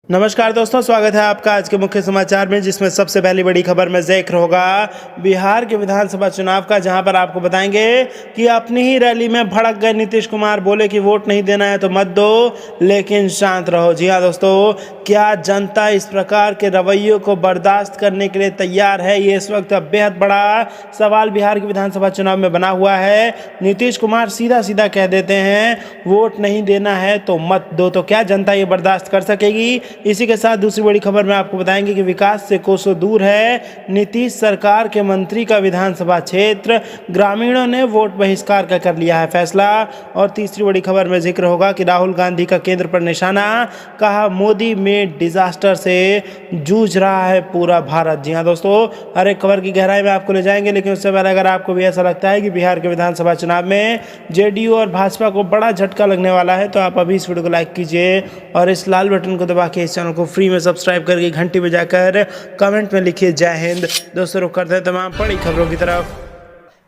नमस्कार दोस्तों, स्वागत है आपका आज के मुख्य समाचार में, जिसमें सबसे पहली बड़ी खबर में जिक्र होगा बिहार के विधानसभा चुनाव का, जहां पर आपको बताएंगे कि अपनी ही रैली में भड़क गए नीतीश कुमार। बोले कि वोट नहीं देना है तो मत दो, लेकिन शांत रहो। जी हां दोस्तों, क्या जनता इस प्रकार के रवैयों को बर्दाश्त करने के लिए तैयार है? ये इस वक्त बेहद बड़ा सवाल बिहार के विधानसभा चुनाव में बना हुआ है। नीतीश कुमार सीधा सीधा कह देते हैं वोट नहीं देना है तो मत दो, तो क्या जनता ये बर्दाश्त कर सकेगी? इसी के साथ दूसरी बड़ी खबर में आपको बताएंगे कि विकास से कोसों दूर है नीतीश सरकार के मंत्री का विधानसभा क्षेत्र, ग्रामीणों ने वोट बहिष्कार का कर लिया है फैसला। और तीसरी बड़ी खबर में जिक्र होगा कि राहुल गांधी का केंद्र पर निशाना, कहा मोदी में डिजास्टर से जूझ रहा है पूरा भारत। जी हाँ दोस्तों, हर एक खबर की गहराई में आपको ले जाएंगे, लेकिन उससे पहले अगर आपको भी ऐसा लगता है कि बिहार के विधानसभा चुनाव में जेडीयू और भाजपा को बड़ा झटका लगने वाला है, तो आप अभी इस वीडियो को लाइक कीजिए और इस लाल बटन को दबा के इस चैनल को फ्री में सब्सक्राइब करके घंटी बजाकर कमेंट में लिखिए जय हिंद। दोस्तों, रुक करते हैं तमाम बड़ी खबरों की तरफ।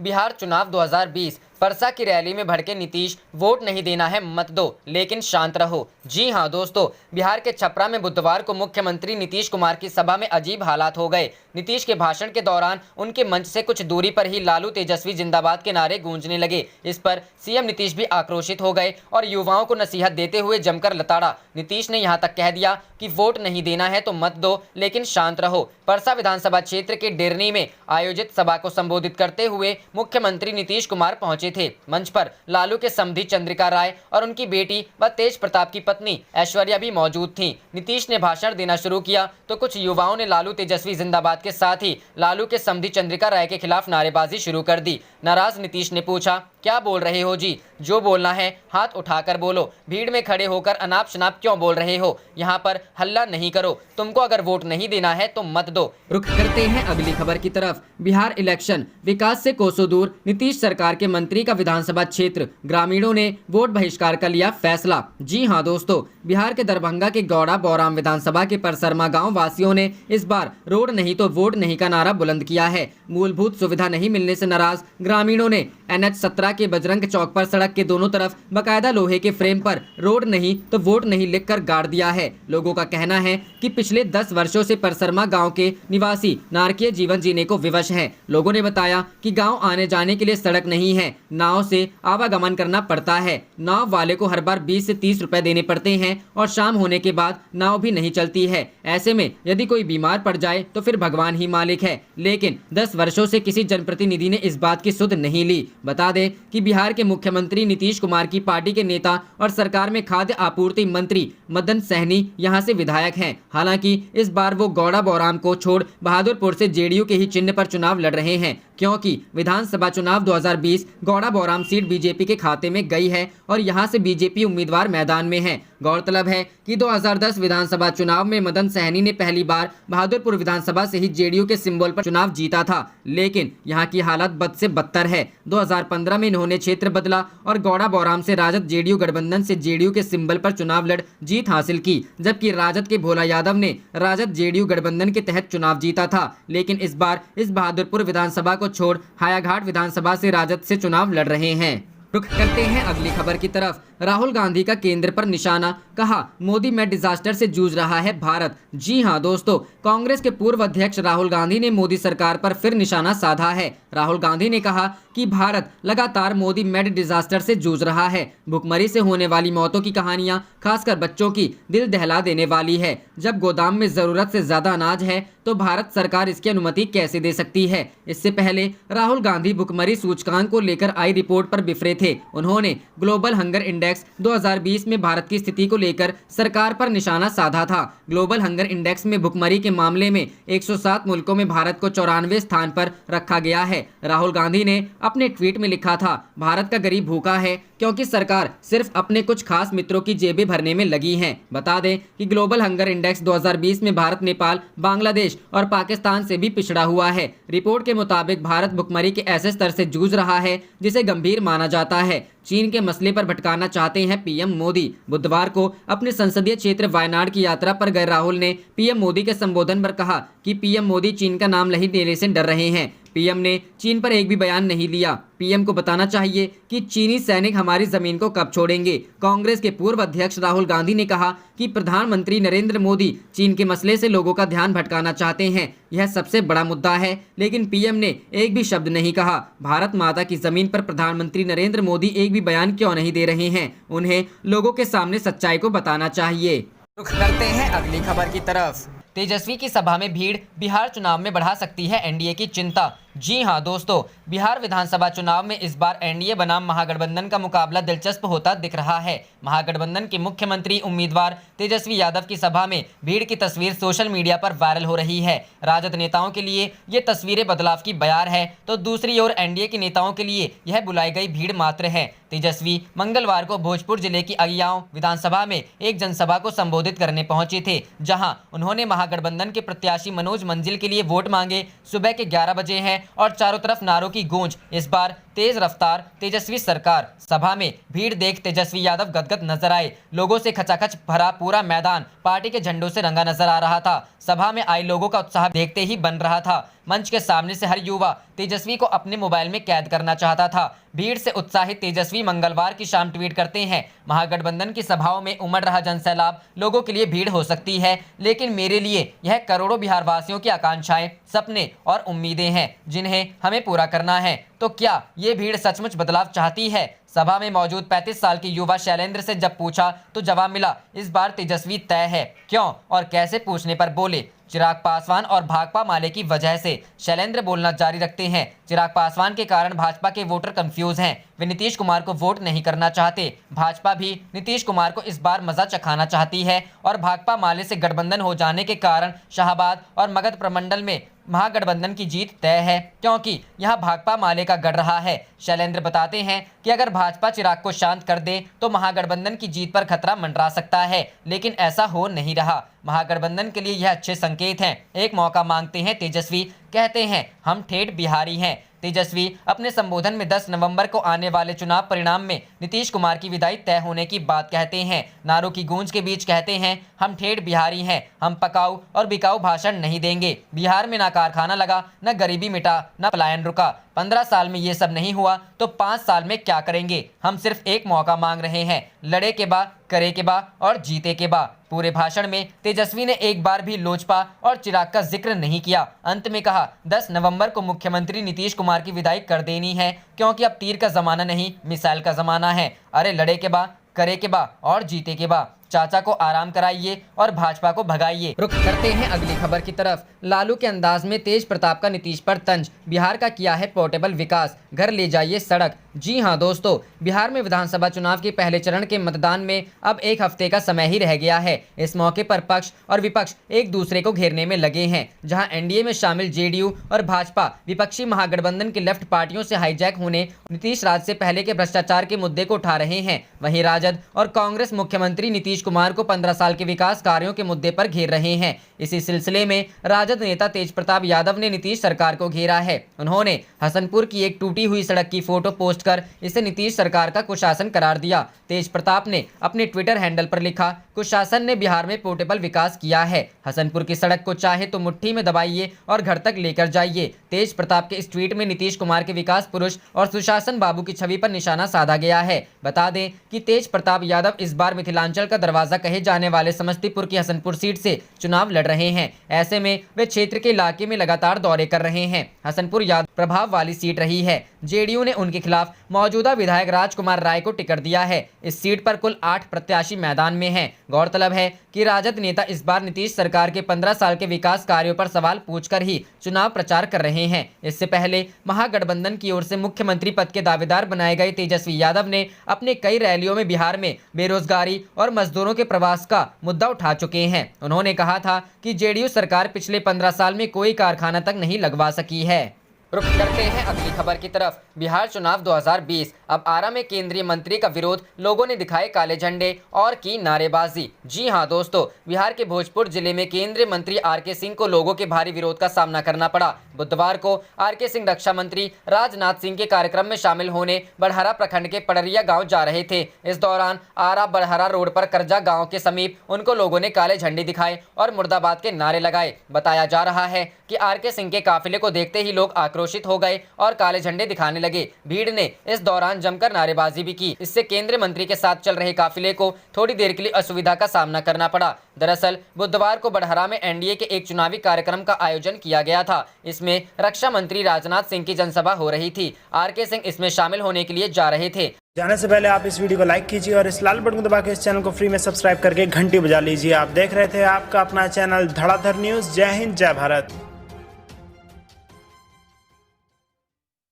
बिहार चुनाव 2020, परसा की रैली में भड़के नीतीश, वोट नहीं देना है मत दो लेकिन शांत रहो। जी हां दोस्तों, बिहार के छपरा में बुधवार को मुख्यमंत्री नीतीश कुमार की सभा में अजीब हालात हो गए। नीतीश के भाषण के दौरान उनके मंच से कुछ दूरी पर ही लालू तेजस्वी जिंदाबाद के नारे गूंजने लगे। इस पर सीएम नीतीश भी आक्रोशित हो गए और युवाओं को नसीहत देते हुए जमकर लताड़ा। नीतीश ने यहां तक कह दिया कि वोट नहीं देना है तो मत दो लेकिन शांत रहो। परसा विधानसभा क्षेत्र के डेरनी में आयोजित सभा को संबोधित करते हुए मुख्यमंत्री नीतीश कुमार पहुंचे थे। मंच पर लालू के समधी चंद्रिका राय और उनकी बेटी व तेज प्रताप की पत्नी ऐश्वर्या भी मौजूद थीं। नीतीश ने भाषण देना शुरू किया तो कुछ युवाओं ने लालू तेजस्वी जिंदाबाद के साथ ही लालू के समधी चंद्रिका राय के खिलाफ नारेबाजी शुरू कर दी। नाराज नीतीश ने पूछा, क्या बोल रहे हो जी? जो बोलना है हाथ उठाकर बोलो। भीड़ में खड़े होकर अनाप शनाप क्यों बोल रहे हो? यहाँ पर हल्ला नहीं करो। तुमको अगर वोट नहीं देना है तो मत दो। रुख करते हैं अगली खबर की तरफ। बिहार इलेक्शन, विकास से कोसों दूर, नीतीश सरकार के मंत्री का विधानसभा क्षेत्र, ग्रामीणों ने वोट बहिष्कार का लिया फैसला। जी हाँ दोस्तों, बिहार के दरभंगा के गौड़ा बौराम विधानसभा के परसरमा गाँव वासियों ने इस बार रोड नहीं तो वोट नहीं का नारा बुलंद किया है। मूलभूत सुविधा नहीं मिलने से नाराज ग्रामीणों ने NH 17 के बजरंग चौक पर सड़क के दोनों तरफ बकायदा लोहे के फ्रेम पर रोड नहीं तो वोट नहीं लिखकर गाड़ दिया है। लोगों का कहना है कि पिछले 10 वर्षों से परसरमा गांव के निवासी नारकीय जीवन जीने को विवश हैं। लोगों ने बताया कि गांव आने जाने के लिए सड़क नहीं है, नाव से आवागमन करना पड़ता है। नाव वाले को हर बार 20 से 30 रुपए देने पड़ते हैं और शाम होने के बाद नाव भी नहीं चलती है। ऐसे में यदि कोई बीमार पड़ जाए तो फिर भगवान ही मालिक है। लेकिन 10 वर्षों से किसी जनप्रतिनिधि ने इस बात की सुध नहीं ली। बता दें कि बिहार के मुख्यमंत्री नीतीश कुमार की पार्टी के नेता और सरकार में खाद्य आपूर्ति मंत्री मदन सहनी यहां से विधायक हैं। हालांकि इस बार वो गौड़ा बौराम को छोड़ बहादुरपुर से जेडीयू के ही चिन्ह पर चुनाव लड़ रहे हैं, क्योंकि विधानसभा चुनाव 2020 गौड़ा बौराम सीट बीजेपी के खाते में गई है और यहां से बीजेपी उम्मीदवार मैदान में है। गौरतलब है कि 2010 विधानसभा चुनाव में मदन सहनी ने पहली बार बहादुरपुर विधानसभा से ही जेडीयू के सिंबल पर चुनाव जीता था, लेकिन यहां की हालत बद से बदतर है। 2015 में इन्होंने क्षेत्र बदला और गौड़ा बौराम से राजद जेडीयू गठबंधन से जेडीयू के सिंबल पर चुनाव लड़ जीत हासिल की, जबकि राजद के भोला यादव ने राजद जेडीयू गठबंधन के तहत चुनाव जीता था। लेकिन इस बार इस बहादुरपुर विधानसभा को छोड़ हायाघाट विधानसभा से राजद से चुनाव लड़ रहे हैं। रुख करते हैं अगली खबर की तरफ। राहुल गांधी का केंद्र पर निशाना, कहा मोदी में डिजास्टर से जूझ रहा है भारत। जी हां दोस्तों, कांग्रेस के पूर्व अध्यक्ष राहुल गांधी ने मोदी सरकार पर फिर निशाना साधा है। राहुल गांधी ने कहा कि भारत लगातार मोदी मेड डिजास्टर से जूझ रहा है। भुखमरी से होने वाली मौतों की कहानियां खासकर बच्चों की दिल दहला देने वाली है। जब गोदाम में जरूरत से ज्यादा अनाज है तो भारत सरकार इसकी अनुमति कैसे दे सकती है? इससे पहले राहुल गांधी भुखमरी सूचकांक को लेकर आई रिपोर्ट पर बिफरे थे। उन्होंने ग्लोबल हंगर इंडेक्स 2020 में भारत की स्थिति को लेकर सरकार पर निशाना साधा था। ग्लोबल हंगर इंडेक्स में भुखमरी के मामले में 107 मुल्कों में भारत को 94वें स्थान पर रखा गया है। राहुल गांधी ने अपने ट्वीट में लिखा था, भारत का गरीब भूखा है क्योंकि सरकार सिर्फ अपने कुछ खास मित्रों की जेबें भरने में लगी है। बता दें कि ग्लोबल हंगर इंडेक्स 2020 में भारत, नेपाल, बांग्लादेश और पाकिस्तान से भी पिछड़ा हुआ है। रिपोर्ट के मुताबिक भारत भुखमरी के ऐसे स्तर से जूझ रहा है जिसे गंभीर माना जाता है। चीन के मसले पर भटकाना चाहते हैं पीएम मोदी। बुधवार को अपने संसदीय क्षेत्र वायनाड की यात्रा पर गए राहुल ने पीएम मोदी के संबोधन पर कहा कि पीएम मोदी चीन का नाम नहीं लेने से डर रहे हैं। पीएम ने चीन पर एक भी बयान नहीं लिया। पीएम को बताना चाहिए कि चीनी सैनिक हमारी जमीन को कब छोड़ेंगे। कांग्रेस के पूर्व अध्यक्ष राहुल गांधी ने कहा कि प्रधानमंत्री नरेंद्र मोदी चीन के मसले से लोगों का ध्यान भटकाना चाहते हैं। यह सबसे बड़ा मुद्दा है, लेकिन पीएम ने एक भी शब्द नहीं कहा। भारत माता की जमीन पर प्रधानमंत्री नरेंद्र मोदी एक भी बयान क्यों नहीं दे रहे हैं? उन्हें लोगों के सामने सच्चाई को बताना चाहिए। रुख करते हैं अगली खबर की तरफ। तेजस्वी की सभा में भीड़ बिहार चुनाव में बढ़ा सकती है एनडीए की चिंता। जी हां दोस्तों, बिहार विधानसभा चुनाव में इस बार एनडीए बनाम महागठबंधन का मुकाबला दिलचस्प होता दिख रहा है। महागठबंधन के मुख्यमंत्री उम्मीदवार तेजस्वी यादव की सभा में भीड़ की तस्वीर सोशल मीडिया पर वायरल हो रही है। राजद नेताओं के लिए ये तस्वीरें बदलाव की बयार है, तो दूसरी ओर एनडीए के नेताओं के लिए यह बुलाई गई भीड़ मात्र है। तेजस्वी मंगलवार को भोजपुर जिले की अगियाओं विधानसभा में एक जनसभा को संबोधित करने पहुंचे थे, जहां उन्होंने महागठबंधन के प्रत्याशी मनोज मंजिल के लिए वोट मांगे। सुबह के 11 बजे हैं और चारों तरफ नारों की गूंज। इस बार तेज रफ्तार तेजस्वी सरकार। सभा में भीड़ देख तेजस्वी यादव गदगद नजर आए। लोगों से खचाखच भरा पूरा मैदान पार्टी के झंडों से रंगा नजर आ रहा था। सभा में आए लोगों का उत्साह देखते ही बन रहा था। मंच के सामने से हर युवा तेजस्वी को अपने मोबाइल में कैद करना चाहता था। भीड़ से उत्साहित तेजस्वी मंगलवार की शाम ट्वीट करते हैं, महागठबंधन की सभाओं में उमड़ रहा जनसैलाब लोगों के लिए भीड़ हो सकती है, लेकिन मेरे लिए यह करोड़ों बिहारवासियों की आकांक्षाएं, सपने और उम्मीदें हैं जिन्हें हमें पूरा करना है। तो क्या ये भीड़ सचमुच बदलाव चाहती है? सभा में मौजूद 35 साल के युवा शैलेंद्र से जब पूछा तो जवाब मिला, इस बार तेजस्वी तय है। क्यों और कैसे पूछने पर बोले, चिराग पासवान और भाकपा माले की वजह से। शैलेंद्र बोलना जारी रखते हैं, चिराग पासवान के कारण भाजपा के वोटर कंफ्यूज हैं। वे नीतीश कुमार को वोट नहीं करना चाहते। भाजपा भी नीतीश कुमार को इस बार मजा चखाना चाहती है और भाकपा माले से गठबंधन हो जाने के कारण शाहबाद और मगध प्रमंडल में महागठबंधन की जीत तय है, क्योंकि यहां भाकपा माले का गढ़ रहा है। शैलेंद्र बताते हैं कि अगर भाजपा चिराग को शांत कर दे तो महागठबंधन की जीत पर खतरा मंडरा सकता है, लेकिन ऐसा हो नहीं रहा। महागठबंधन के लिए यह अच्छे संकेत हैं। एक मौका मांगते हैं तेजस्वी, कहते हैं हम ठेठ बिहारी हैं। तेजस्वी अपने संबोधन में 10 नवंबर को आने वाले चुनाव परिणाम में नीतीश कुमार की विदाई तय होने की बात कहते हैं। नारों की गूंज के बीच कहते हैं, हम ठेठ बिहारी हैं, हम पकाऊ और बिकाऊ भाषण नहीं देंगे। बिहार में ना कारखाना लगा, न गरीबी मिटा, न पलायन रुका। 15 साल में ये सब नहीं हुआ तो 5 साल में क्या करेंगे? हम सिर्फ एक मौका मांग रहे हैं, लड़े के बा, करे के बा और जीते के बा। पूरे भाषण में तेजस्वी ने एक बार भी लोजपा और चिराग का जिक्र नहीं किया। अंत में कहा, 10 नवंबर को मुख्यमंत्री नीतीश कुमार की विदाई कर देनी है, क्योंकि अब तीर का जमाना नहीं, मिसाइल का जमाना है। अरे लड़े के बा, करे के बा और जीते के बा। चाचा को आराम कराइए और भाजपा को भगाइए। रुख करते हैं अगली खबर की तरफ। लालू के अंदाज में तेज प्रताप का नीतीश पर तंज, बिहार का किया है पोर्टेबल विकास, घर ले जाइए सड़क। जी हां दोस्तों, बिहार में विधानसभा चुनाव के पहले चरण के मतदान में अब एक हफ्ते का समय ही रह गया है। इस मौके पर पक्ष और विपक्ष एक दूसरे को घेरने में लगे हैं। जहां एनडीए में शामिल जेडीयू और भाजपा विपक्षी महागठबंधन के लेफ्ट पार्टियों से हाईजैक होने नीतीश राज से पहले के भ्रष्टाचार के मुद्दे को उठा रहे हैं। वहीं राजद और कांग्रेस मुख्यमंत्री नीतीश कुमार को 15 साल के विकास कार्यों के मुद्दे पर घेर रहे हैं। इसी सिलसिले में राजद नेता तेज प्रताप यादव ने नीतीश सरकार को घेरा है। उन्होंने हसनपुर की एक टूटी हुई सड़क की फोटो पोस्ट कर इसे नीतीश सरकार का कुशासन करार दिया। तेज प्रताप ने अपने ट्विटर हैंडल पर लिखा, कुशासन ने बिहार में पोर्टेबल विकास किया है। हसनपुर की सड़क को चाहे तो मुट्ठी में दबाइए और घर तक लेकर जाइए। तेज प्रताप के इस ट्वीट में नीतीश कुमार के विकास पुरुष और सुशासन बाबू की छवि पर निशाना साधा गया है। बता दें कि तेज प्रताप यादव इस बार मिथिलांचल का दरवाजा कहे जाने वाले समस्तीपुर की हसनपुर सीट से चुनाव लड़ रहे हैं। ऐसे में वे क्षेत्र के इलाके में लगातार दौरे कर रहे हैं। हसनपुर यादव प्रभाव वाली सीट रही है। जेडीयू ने उनके खिलाफ मौजूदा विधायक राजकुमार राय को टिकट दिया है। इस सीट पर कुल 8 प्रत्याशी मैदान में हैं। गौरतलब है कि राजद नेता इस बार नीतीश सरकार के 15 साल के विकास कार्यों पर सवाल पूछकर ही चुनाव प्रचार कर रहे हैं। इससे पहले महागठबंधन की ओर से मुख्यमंत्री पद के दावेदार बनाए गए तेजस्वी यादव ने अपने कई रैलियों में बिहार में बेरोजगारी और मजदूरों के प्रवास का मुद्दा उठा चुके हैं। उन्होंने कहा था कि जेडीयू सरकार पिछले 15 साल में कोई कारखाना तक नहीं लगवा सकी है। रुख करते हैं अगली खबर की तरफ। बिहार चुनाव 2020, अब आरा में केंद्रीय मंत्री का विरोध, लोगों ने दिखाए काले झंडे और की नारेबाजी। जी हां दोस्तों, बिहार के भोजपुर जिले में केंद्रीय मंत्री आरके सिंह को लोगों के भारी विरोध का सामना करना पड़ा। बुधवार को आरके सिंह रक्षा मंत्री राजनाथ सिंह के कार्यक्रम में शामिल होने बड़हरा प्रखंड के पड़रिया गाँव जा रहे थे। इस दौरान आरा बड़हरा रोड पर करजा गाँव के समीप उनको लोगों ने काले झंडे दिखाए और मुर्दाबाद के नारे लगाए। बताया जा रहा है कि आरके सिंह के काफिले को देखते ही लोग आक्रोशित आक्रोशित हो गए और काले झंडे दिखाने लगे। भीड़ ने इस दौरान जमकर नारेबाजी भी की। इससे केंद्रीय मंत्री के साथ चल रहे काफिले को थोड़ी देर के लिए असुविधा का सामना करना पड़ा। दरअसल बुधवार को बड़हरा में एनडीए के एक चुनावी कार्यक्रम का आयोजन किया गया था। इसमें रक्षा मंत्री राजनाथ सिंह की जनसभा हो रही थी। आरके सिंह इसमें शामिल होने के लिए जा रहे थे। जाने से पहले आप इस वीडियो को लाइक कीजिए और इस लाल बटन को दबा के इस चैनल को फ्री में सब्सक्राइब करके घंटी बजा लीजिए। आप देख रहे थे आपका अपना चैनल धड़ाधड़ न्यूज। जय हिंद, जय भारत।